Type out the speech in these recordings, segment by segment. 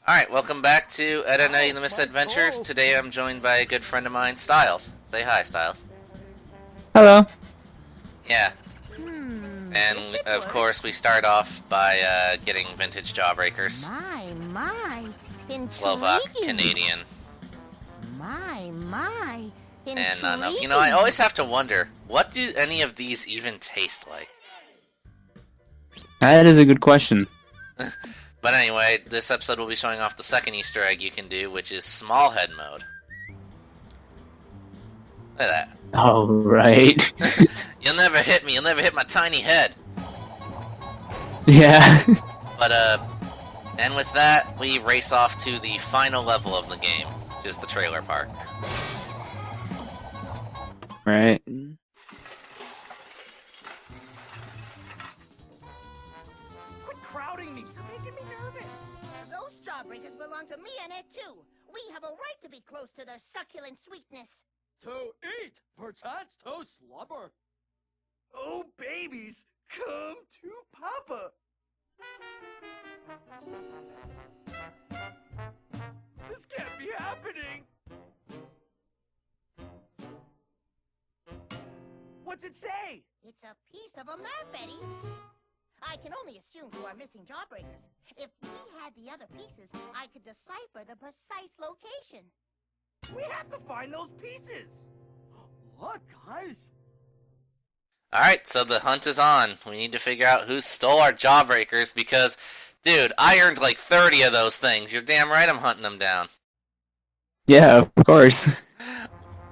Alright, welcome back to EEnE the Mis-Edventures. Today I'm joined by a good friend of mine, Styles. Say hi, Styles. Hello. Yeah, and of course we start off by getting vintage jawbreakers. My, Slovak, intriguing. Canadian, My, and none of... You know, I always have to wonder, what do any of these even taste like? That is a good question. But anyway, this episode will be showing off the second Easter egg you can do, which is small head mode. Look at that. Oh, right. You'll never hit me, you'll never hit my tiny head. Yeah. But, and with that, we race off to the final level of the game, which is the trailer park. Right. Quit crowding me! You're making me nervous! Those jawbreakers belong to me and Ed too. We have a right to be close to their succulent sweetness. To eat, perchance to slumber. Oh, babies, come to Papa. This can't be happening. What's it say? It's a piece of a map, Eddie. I can only assume who are missing jawbreakers. If we had the other pieces, I could decipher the precise location. We have to find those pieces. Look, guys. Alright, so the hunt is on. We need to figure out who stole our jawbreakers because, dude, I earned like 30 of those things. You're damn right I'm hunting them down. Yeah, of course.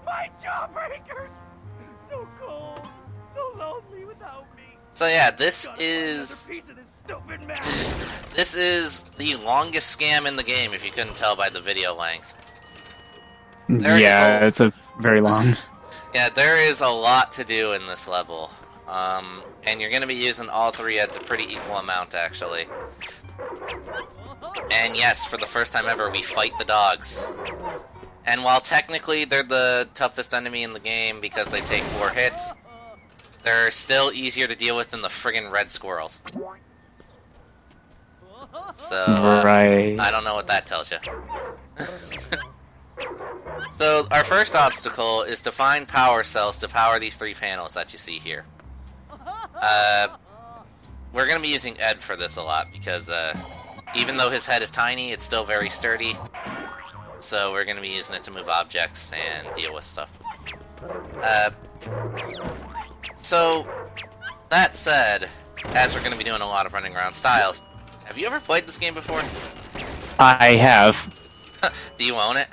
My jawbreakers! So cold, so lonely without me. So yeah, this Gotta find another is... piece of this stupid map. This is the longest scam in the game, if you couldn't tell by the video length. There Yeah, is it's a very long. Yeah, there is a lot to do in this level. And you're going to be using all three heads a pretty equal amount, actually. And yes, for the first time ever, we fight the dogs. And while technically they're the toughest enemy in the game because they take 4 hits, they're still easier to deal with than the friggin' red squirrels. So, Right. I don't know what that tells you. So, our first obstacle is to find power cells to power these 3 panels that you see here. We're going to be using Ed for this a lot, because even though his head is tiny, it's still very sturdy. So we're going to be using it to move objects and deal with stuff. So, that said, as we're going to be doing a lot of running around styles, have you ever played this game before? I have. Do you own it?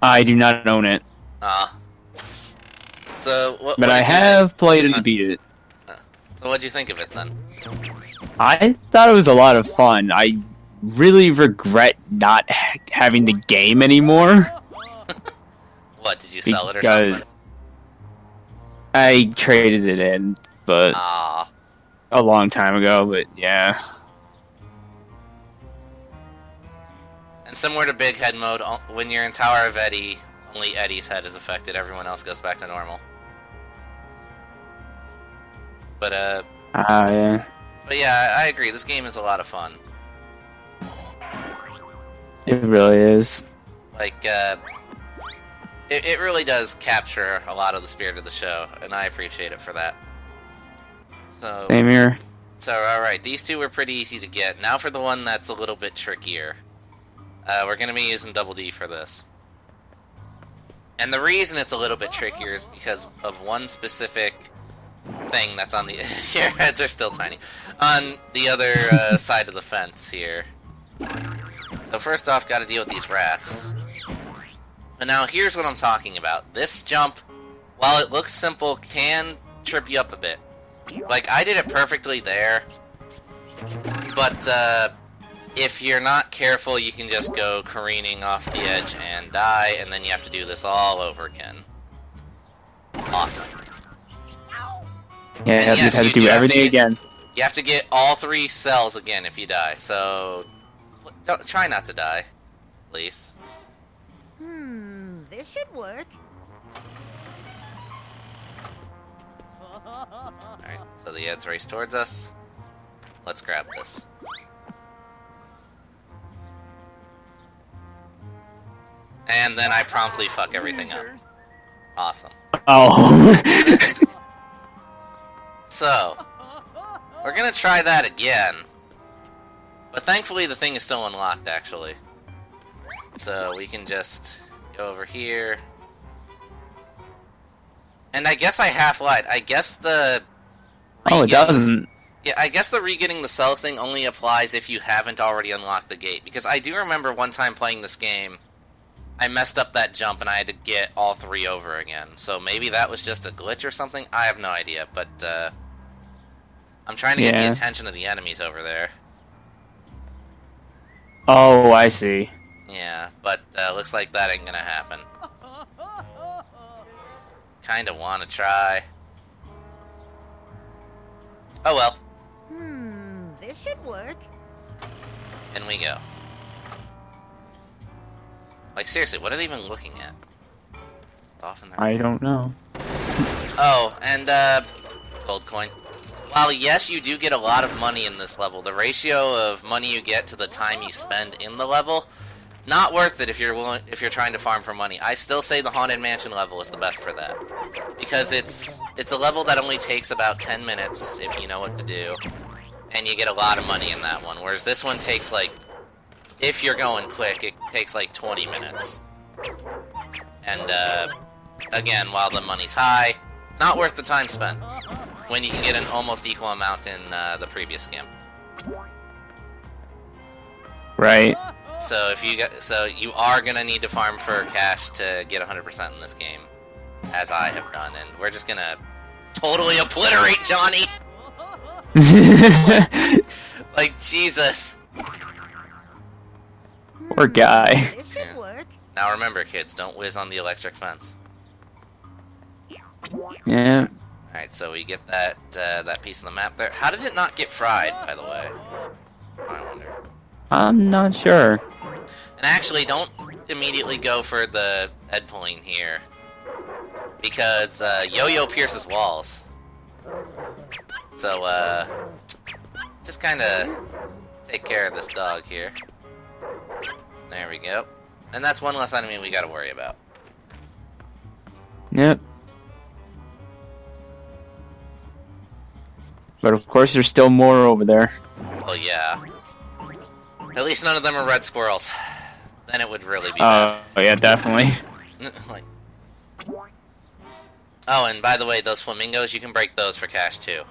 I do not own it. So, what But I did you have played it and beat it. So what'd you think of it, then? I thought it was a lot of fun. I really regret not having the game anymore. What, did you sell it or Because something? I traded it in, but Ah. a long time ago, but yeah. And similar to Big Head mode, when you're in Tower of Eddie, only Eddie's head is affected, everyone else goes back to normal. But Yeah. but yeah, I agree, this game is a lot of fun. It really is. Like, it really does capture a lot of the spirit of the show, and I appreciate it for that. So, Same here. alright, these 2 were pretty easy to get. Now for the one that's a little bit trickier. We're going to be using Double D for this. And the reason it's a little bit trickier is because of one specific thing that's on the... Your heads are still tiny. On the other side of the fence here. So first off, gotta deal with these rats. But now here's what I'm talking about. This jump, while it looks simple, can trip you up a bit. Like, I did it perfectly there. But, if you're not careful, you can just go careening off the edge and die, and then you have to do this all over again. Awesome. Yeah, And you yes, have to you do do have to everything get- again. You have to get all 3 cells again if you die, so... try not to die, please. This should work. Alright, so the Eds race towards us. Let's grab this. And then I promptly fuck everything up. Awesome. Oh. So, we're gonna try that again. But thankfully the thing is still unlocked, actually. So we can just go over here. And I guess I half-lied. I guess the... Oh, it doesn't. Yeah, I guess the re-getting the cells thing only applies if you haven't already unlocked the gate. Because I do remember one time playing this game, I messed up that jump and I had to get all 3 over again. So maybe that was just a glitch or something? I have no idea, but I'm trying to get the attention of the enemies over there. Oh, I see. Yeah, but looks like that ain't gonna happen. Kinda wanna try. Oh well. This should work. In we go. Like, seriously, what are they even looking at? Just off in their... I don't know. Oh, and, gold coin. While, yes, you do get a lot of money in this level, the ratio of money you get to the time you spend in the level, not worth it if you're trying to farm for money. I still say the Haunted Mansion level is the best for that. Because it's a level that only takes about 10 minutes if you know what to do. And you get a lot of money in that one. Whereas this one takes, like, if you're going quick, it takes like 20 minutes. And, again, while the money's high, not worth the time spent. When you can get an almost equal amount in the previous game. Right. So you are gonna need to farm for cash to get 100% in this game, as I have done, and we're just gonna totally obliterate Johnny. Like Jesus. Poor guy. This should work. Now remember, kids, don't whiz on the electric fence. Yeah. All right, so we get that piece of the map there. How did it not get fried, by the way? I wonder. I'm not sure. And actually, don't immediately go for the head pulling here, because Yo-Yo pierces walls. So just kind of take care of this dog here. There we go. And that's one less enemy we got to worry about. Yep. But of course, there's still more over there. Well, yeah. At least none of them are red squirrels. Then it would really be bad. Oh, yeah, definitely. Like... Oh, and by the way, those flamingos, you can break those for cash, too.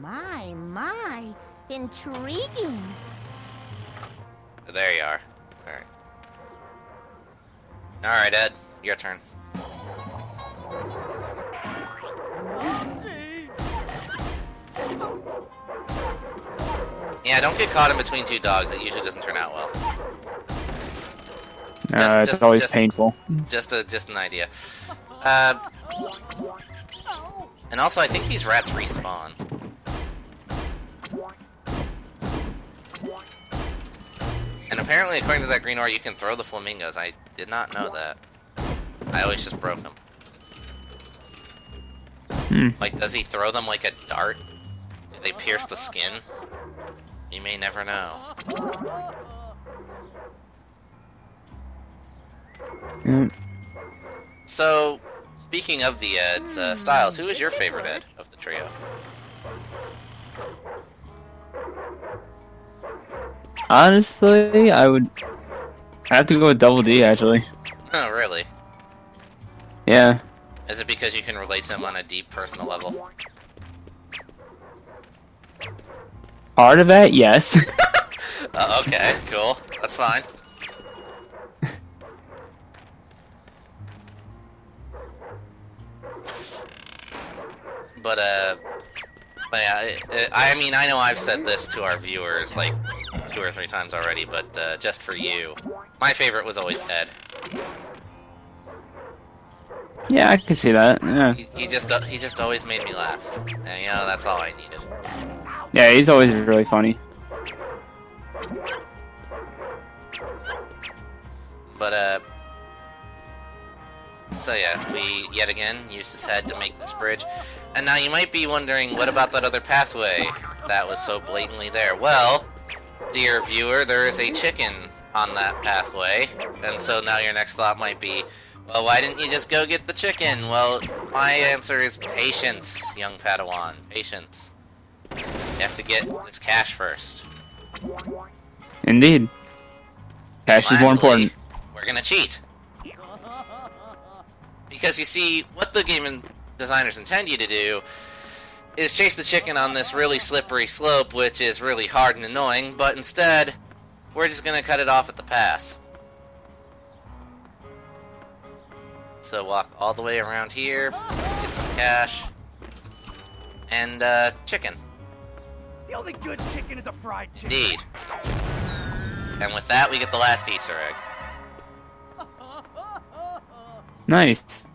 My, intriguing. There you are. Alright. Alright, Ed, your turn. Yeah, don't get caught in between 2 dogs. It usually doesn't turn out well. It's always painful. Just an idea. And also, I think these rats respawn. And apparently, according to that green ore, you can throw the flamingos. I did not know that. I always just broke them. Like, does he throw them like a dart? Do they pierce the skin? You may never know. So, speaking of the Eds, Styles, who is your favorite Ed of the trio? Honestly, I have to go with Double D, actually. Oh, really? Yeah. Is it because you can relate to him on a deep personal level? Part of that, yes. Okay, cool. That's fine. But yeah, I mean, I know I've said this to our viewers like 2 or 3 times already, but just for you, my favorite was always Ed. Yeah, I can see that. Yeah. He just always made me laugh, and you know that's all I needed. Yeah, he's always really funny. But so yeah, we yet again used his head to make this bridge. And now you might be wondering, what about that other pathway that was so blatantly there? Well, dear viewer, there is a chicken on that pathway, and so now your next thought might be, well, why didn't you just go get the chicken? Well, my answer is patience, young Padawan. Patience. You have to get this cash first. Indeed. Cash is more important. We're gonna cheat. Because you see, what the game designers intend you to do is chase the chicken on this really slippery slope, which is really hard and annoying, but instead, we're just gonna cut it off at the pass. So walk all the way around here, get some cash, and chicken. The only good chicken is a fried chicken. Indeed. And with that, we get the last Easter egg. Nice.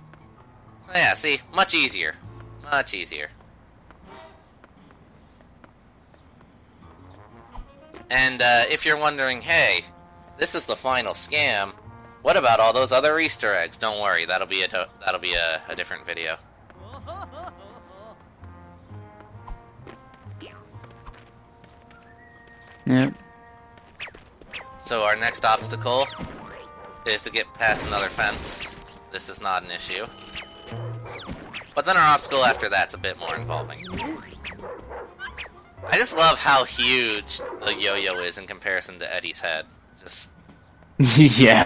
Yeah, see? Much easier. Much easier. And if you're wondering, hey, this is the final scam, what about all those other Easter eggs? Don't worry, that'll be a different video. Yep. So our next obstacle is to get past another fence. This is not an issue. But then our obstacle after that's a bit more involving. I just love how huge the yo-yo is in comparison to Eddie's head. Just... Yeah.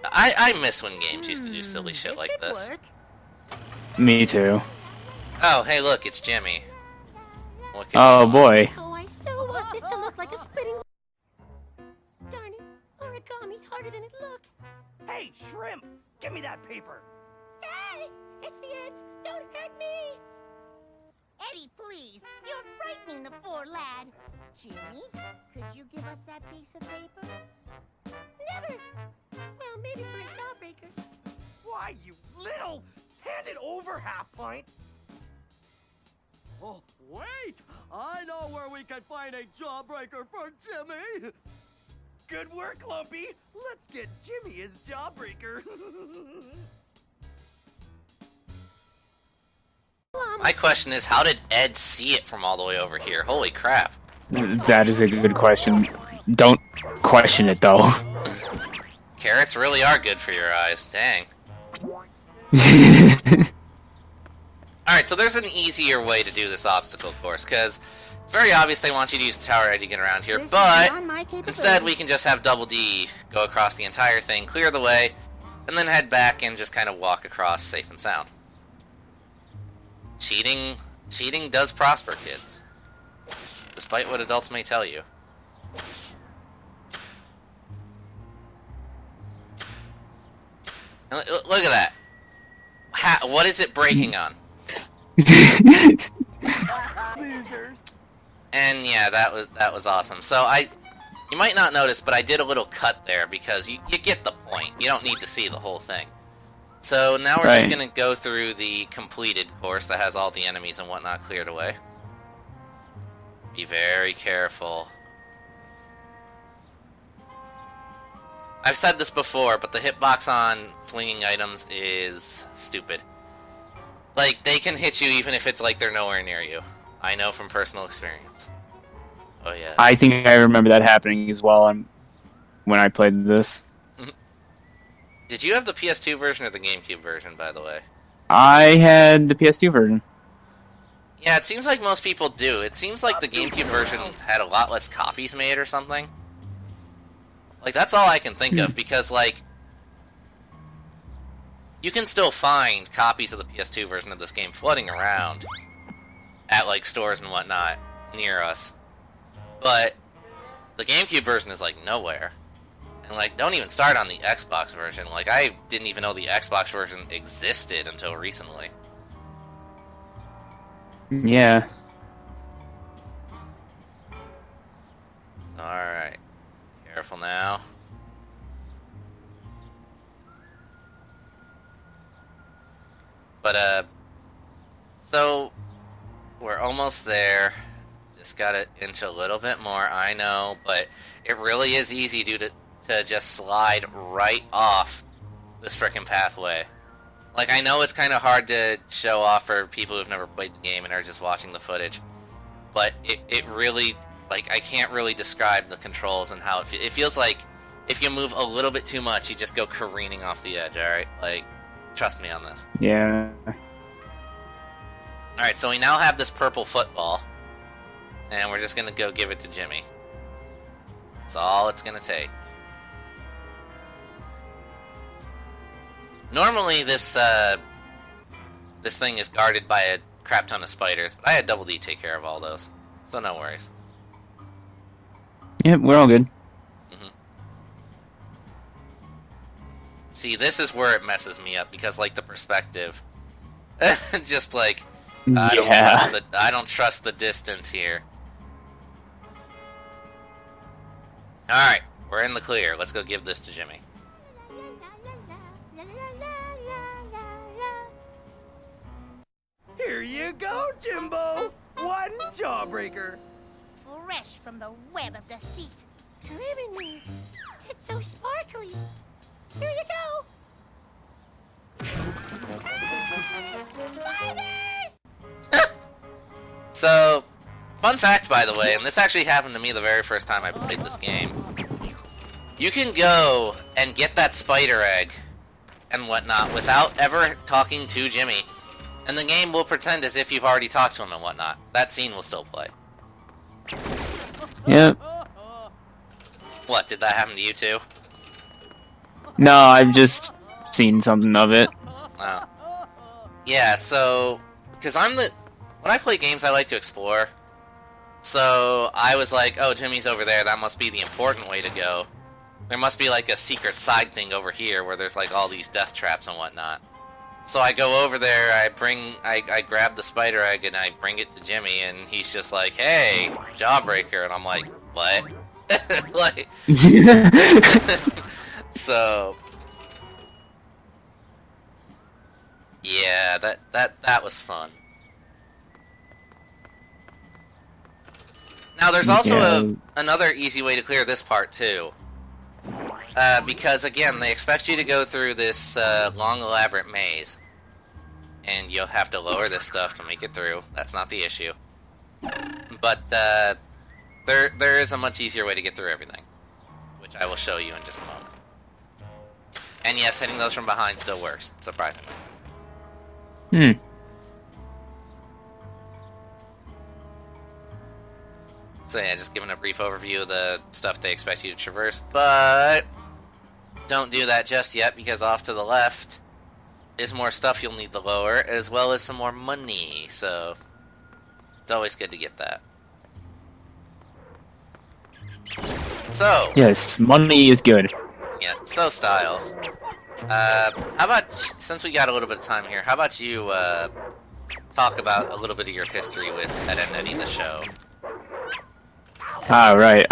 I miss when games used to do silly shit like this. Me too. Oh, hey look, it's Jimmy. Oh boy. Oh, I so want this to look like a spinning... Darn it, origami's harder than it looks. Hey, shrimp! Give me that paper! Hey, it's the ants! Don't hurt me! Eddie, please! You're frightening the poor lad! Jimmy, could you give us that piece of paper? Never! Well, maybe for a jawbreaker. Why, you little... Hand it over, half-pint! Oh, wait! I know where we can find a jawbreaker for Jimmy! Good work, Lumpy! Let's get Jimmy his jawbreaker! My question is, how did Ed see it from all the way over here? Holy crap. That is a good question. Don't question it though. Carrots really are good for your eyes. Dang. Alright, so there's an easier way to do this obstacle course, because it's very obvious they want you to use the tower to get around here, This is but beyond my capability. instead we can just have Double D go across the entire thing, clear the way, and then head back and just kind of walk across safe and sound. Cheating does prosper, kids. Despite what adults may tell you. And look at that. What is it breaking on? And yeah, that was awesome. So you might not notice, but I did a little cut there because you get the point. You don't need to see the whole thing. So now we're just gonna go through the completed course that has all the enemies and whatnot cleared away. Be very careful. I've said this before, but the hitbox on swinging items is stupid. Like, they can hit you even if it's like they're nowhere near you. I know from personal experience. Oh yeah. I think I remember that happening as well when I played this. Did you have the PS2 version or the GameCube version, by the way? I had the PS2 version. Yeah, it seems like most people do. It seems like the GameCube version had a lot less copies made or something. Like, that's all I can think of, because, like, you can still find copies of the PS2 version of this game floating around at, like, stores and whatnot near us. But the GameCube version is, like, nowhere. And, like, don't even start on the Xbox version. Like, I didn't even know the Xbox version existed until recently. Yeah. Alright. Careful now. But, so, we're almost there. Just gotta inch a little bit more, I know, but it really is easy to just slide right off this frickin' pathway. Like, I know it's kind of hard to show off for people who've never played the game and are just watching the footage, but it really, Like, I can't really describe the controls and how it feels like if you move a little bit too much, you just go careening off the edge, alright? Like, trust me on this. Yeah. Alright, so we now have this purple football, and we're just gonna go give it to Jimmy. That's all it's gonna take. Normally, this thing is guarded by a crap ton of spiders, but I had Double D take care of all those, so no worries. Yep, we're all good. See, this is where it messes me up, because, like, the perspective. Just like, Yeah. I don't trust the distance here. Alright, we're in the clear. Let's go give this to Jimmy. Here you go, Jimbo. One jawbreaker. Fresh from the web of deceit. Criminal. It's so sparkly. Here you go. Spiders! So, fun fact, by the way, and this actually happened to me the very first time I played this game. You can go and get that spider egg and whatnot without ever talking to Jimmy. And the game will pretend as if you've already talked to him and whatnot. That scene will still play. Yep. What, did that happen to you too? No, I've just seen something of it. Oh. Yeah, so... Because when I play games, I like to explore. So, I was like, oh, Jimmy's over there, that must be the important way to go. There must be, like, a secret side thing over here where there's, like, all these death traps and whatnot. So I go over there, I grab the spider egg and I bring it to Jimmy, and he's just like, hey, jawbreaker, and I'm like, what? Like, so, yeah, that was fun. Now there's also another easy way to clear this part too. Because, again, they expect you to go through this long, elaborate maze. And you'll have to lower this stuff to make it through. That's not the issue. But there is a much easier way to get through everything. Which I will show you in just a moment. And yes, hitting those from behind still works, surprisingly. So yeah, just giving a brief overview of the stuff they expect you to traverse, but don't do that just yet, because off to the left is more stuff you'll need to lower, as well as some more money, so it's always good to get that. So... Yes, money is good. Yeah, so Styles. How about, since we got a little bit of time here, how about you, talk about a little bit of your history with Ed and Eddie the show? Alright,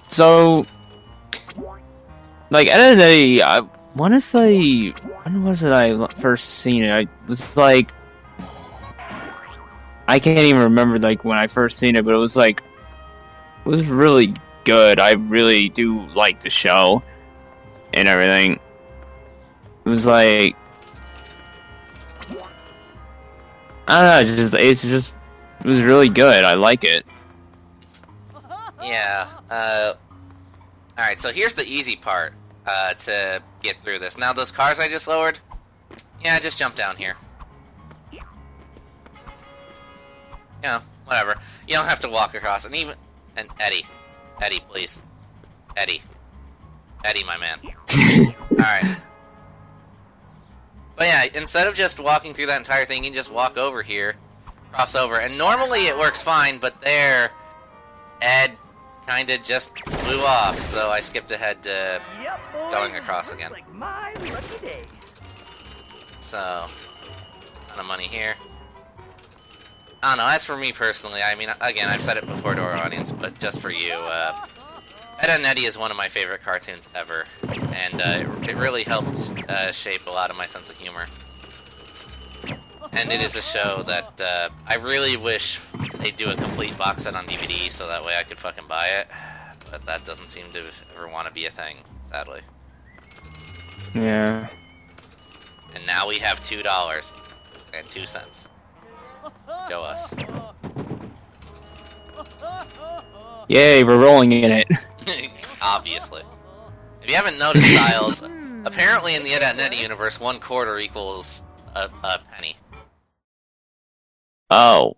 so... Like, Ed and Eddie, I wanna say... When was it I first seen it? I was like... I can't even remember, like, when I first seen it, but it was like... It was really good. I really do like the show. And everything. It was like... I don't know, it was really good. I like it. Yeah, alright, so here's the easy part, to get through this. Now, those cars I just lowered, yeah, just jump down here. You know, whatever. You don't have to walk across, and Eddie, please. Eddie, my man. Alright. But yeah, instead of just walking through that entire thing, you can just walk over here, cross over, and normally it works fine, but there, Ed kinda just flew off, so I skipped ahead to going across again. Like my lucky day. So, ton of money here. I don't know, as for me personally, I mean, again, I've said it before to our audience, but just for you, Ed and Eddie is one of my favorite cartoons ever, and it really helped shape a lot of my sense of humor. And it is a show that I really wish they'd do a complete box set on DVD so that way I could fucking buy it. But that doesn't seem to ever want to be a thing, sadly. Yeah. And now we have $2.02. Go us. Yay, we're rolling in it. Obviously. If you haven't noticed, Styles, apparently in the EEnE universe, 1/4 equals a penny. Oh.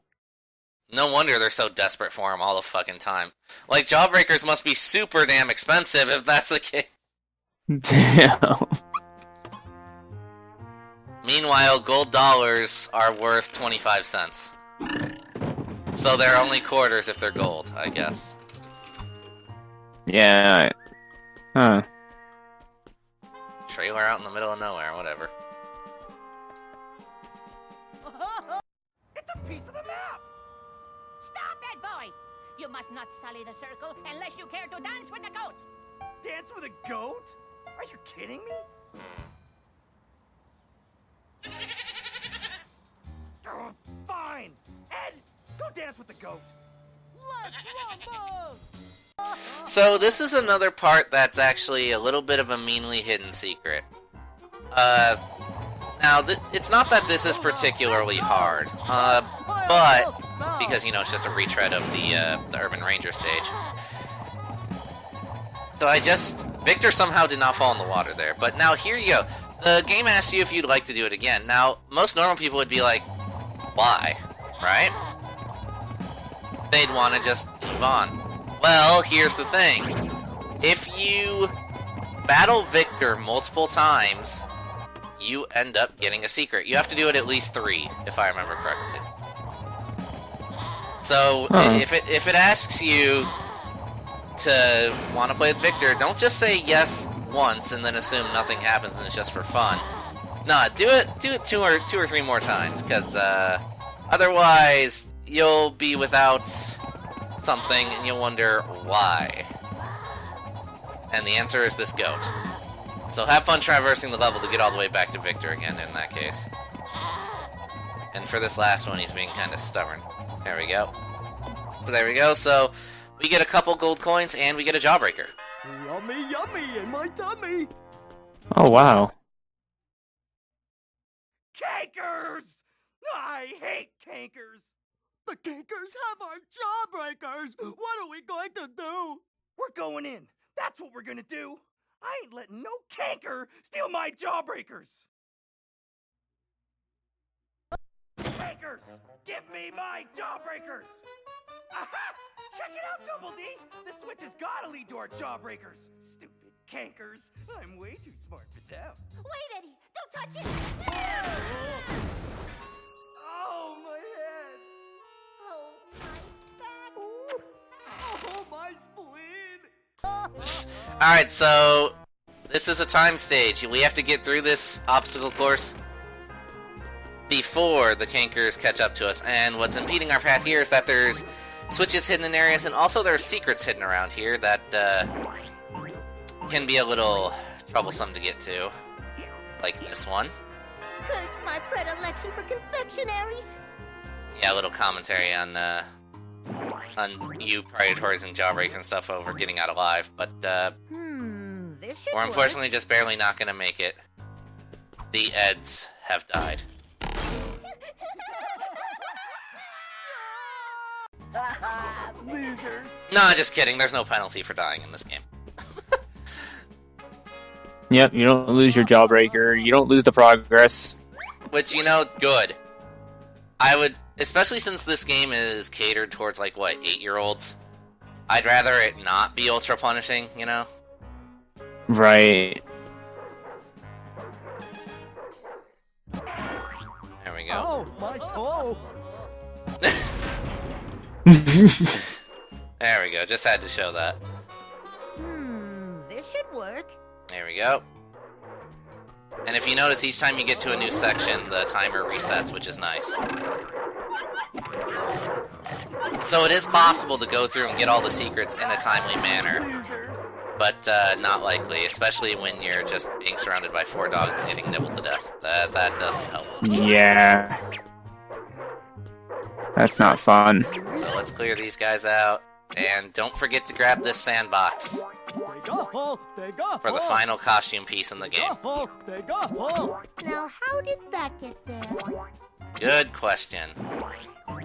No wonder they're so desperate for them all the fucking time. Like, jawbreakers must be super damn expensive if that's the case. Damn. Meanwhile, gold dollars are worth 25 cents. So they're only quarters if they're gold, I guess. Yeah. Huh. Trailer out in the middle of nowhere, whatever. It's a piece of the map! Stop that boy! You must not sully the circle unless you care to dance with the goat! Dance with a goat? Are you kidding me? Oh, fine! Ed, go dance with the goat! Let's rumble! So this is another part that's actually a little bit of a meanly hidden secret. Now, it's not that this is particularly hard, but, because, you know, it's just a retread of the Urban Ranger stage. So Victor somehow did not fall in the water there, but now here you go. The game asks you if you'd like to do it again. Now, most normal people would be like, why? Right? They'd want to just move on. Well, here's the thing. If you battle Victor multiple times, you end up getting a secret. You have to do it at least 3, if I remember correctly. So, if it asks you to want to play with Victor, don't just say yes once and then assume nothing happens and it's just for fun. Nah, do it 2 or 3 more times, because otherwise you'll be without something and you'll wonder why. And the answer is this goat. So have fun traversing the level to get all the way back to Victor again in that case. And for this last one, he's being kind of stubborn. There we go. So there we go. So we get a couple gold coins and we get a jawbreaker. Yummy, yummy in my tummy! Oh, wow. Kankers! I hate Kankers! The Kankers have our jawbreakers! What are we going to do? We're going in. That's what we're gonna do. I ain't letting no Kanker steal my jawbreakers. Kankers, give me my jawbreakers. Aha! Check it out, Double D. The switch has gotta lead to our jawbreakers. Stupid Kankers. I'm way too smart for them. Wait, Eddie! Don't touch it! Oh, my head. Oh, my back! Oh, my spleen! Alright, so this is a time stage. We have to get through this obstacle course before the Kankers catch up to us. And what's impeding our path here is that there's switches hidden in areas, and also there are secrets hidden around here that can be a little troublesome to get to. Like this one. Curse my predilection for confectionaries! Yeah, a little commentary on you predatories and jawbreakers and stuff over getting out alive, but This should we're unfortunately just barely not gonna make it. The Eds have died. Loser. No, just kidding. There's no penalty for dying in this game. Yep, you don't lose your jawbreaker. You don't lose the progress. Which, you know, good. I would, especially since this game is catered towards, like, what, 8-year-olds? I'd rather it not be ultra punishing, you know? Right. There we go. Oh, my toe! There we go. Just had to show that. This should work. There we go. And if you notice, each time you get to a new section, the timer resets, which is nice. So it is possible to go through and get all the secrets in a timely manner, but not likely, especially when you're just being surrounded by 4 dogs and getting nibbled to death. That doesn't help. Yeah. That's not fun. So let's clear these guys out, and don't forget to grab this sandbox for the final costume piece in the game. Now, how did that get there? Good question.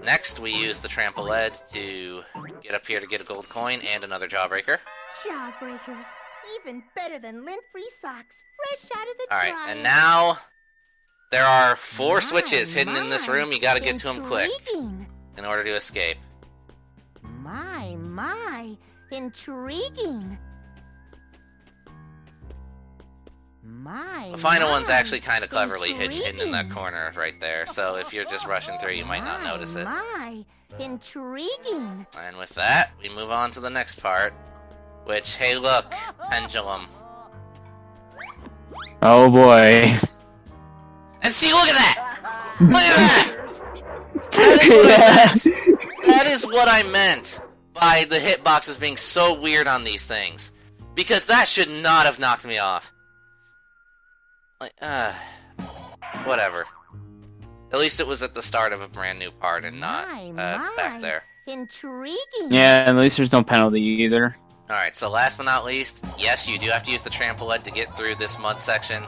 Next, we use the trample lead to get up here to get a gold coin and another jawbreaker. Jawbreakers. Even better than lint-free socks. Fresh out of the Alright, dryer. and now there are 4 My, switches hidden in this room. You gotta get to them quick Intriguing. in order to escape. My. Intriguing. The final one's actually kind of cleverly hidden in that corner right there, so if you're just rushing through, you might not notice it. Intriguing. And with that, we move on to the next part, which, hey look, pendulum. Oh boy. And see, look at that! Look at that! That is what I meant! That is what I meant by the hitboxes being so weird on these things. Because that should not have knocked me off. Like, whatever. At least it was at the start of a brand new part and not back there. Intriguing. Yeah, at least there's no penalty either. Alright, so last but not least, yes, you do have to use the trample lead to get through this mud section,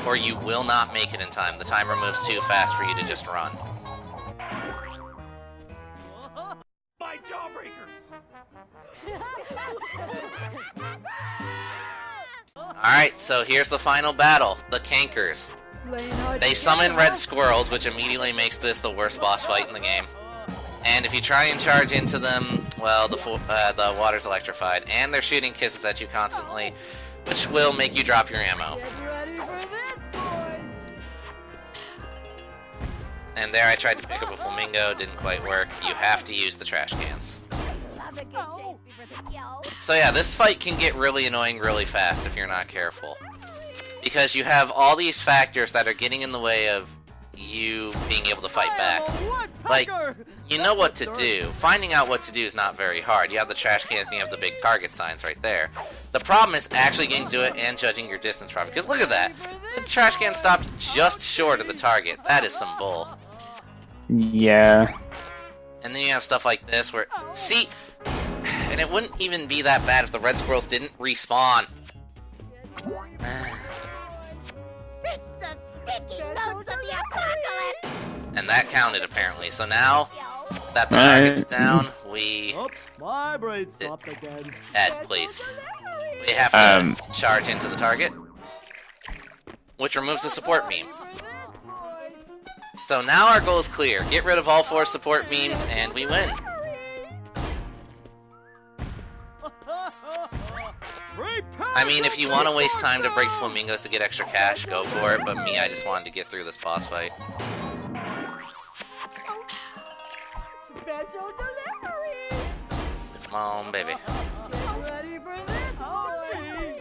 or you will not make it in time. The timer moves too fast for you to just run. My jawbreakers! Alright, so here's the final battle, the Kankers. They summon red squirrels, which immediately makes this the worst boss fight in the game. And if you try and charge into them, well, the water's electrified, and they're shooting kisses at you constantly, which will make you drop your ammo. And there I tried to pick up a flamingo, didn't quite work. You have to use the trash cans. So yeah, this fight can get really annoying really fast if you're not careful. Because you have all these factors that are getting in the way of you being able to fight back. Like, you know what to do. Finding out what to do is not very hard. You have the trash cans and you have the big target signs right there. The problem is actually getting to it and judging your distance properly. Because look at that. The trash can stopped just short of the target. That is some bull. Yeah. And then you have stuff like this where... See? And it wouldn't even be that bad if the red squirrels didn't respawn. It's the sticky notes of the apocalypse. And that counted, apparently. So now that the target's down, we... Oops, my brain stopped again. Ed, please. We have to charge into the target, which removes the support beam. So now our goal is clear. Get rid of all 4 support beams, and we win. I mean, if you want to waste time to break flamingos to get extra cash, go for it, but me, I just wanted to get through this boss fight. Special delivery. Come on, baby. Ready for this, boys?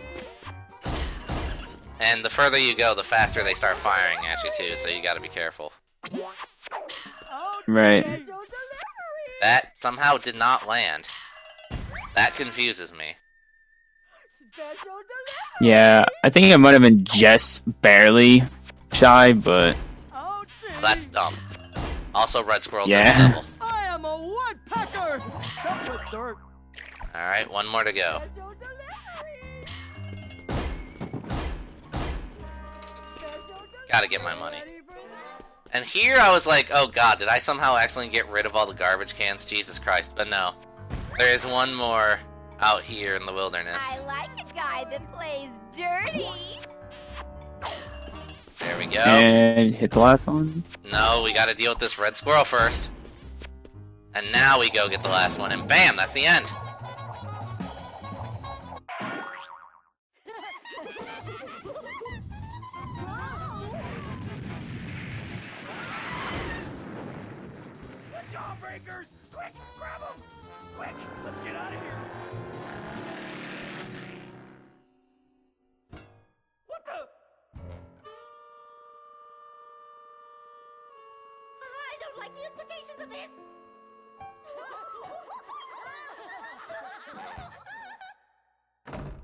And the further you go, the faster they start firing at you, too, so you gotta be careful. Right. That somehow did not land. That confuses me. Yeah, I think it might have been just barely shy, but... Well, that's dumb. Also, red squirrels are Yeah. the devil. I am a woodpecker! Stuffed with dirt. Alright, one more to go. Gotta get my money. And here I was like, oh god, did I somehow accidentally get rid of all the garbage cans? Jesus Christ. But no. There is one more out here in the wilderness. I like a guy that plays dirty. There we go. And hit the last one. No, we gotta deal with this red squirrel first. And now we go get the last one, and bam, that's the end. The jawbreakers! Quick, grab them! Quick, let's get out of here! What the? I don't like the implications of this.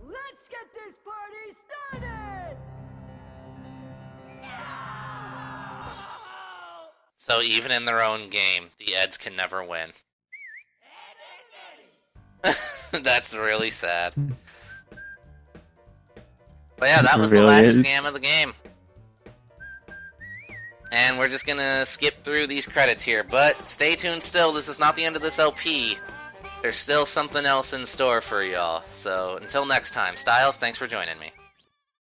Let's get this party started! So even in their own game, the Eds can never win. That's really sad. But yeah, that was the Really last is. scam of the game. And we're just gonna skip through these credits here, but stay tuned still, this is not the end of this LP. There's still something else in store for y'all. So, until next time, Styles, thanks for joining me.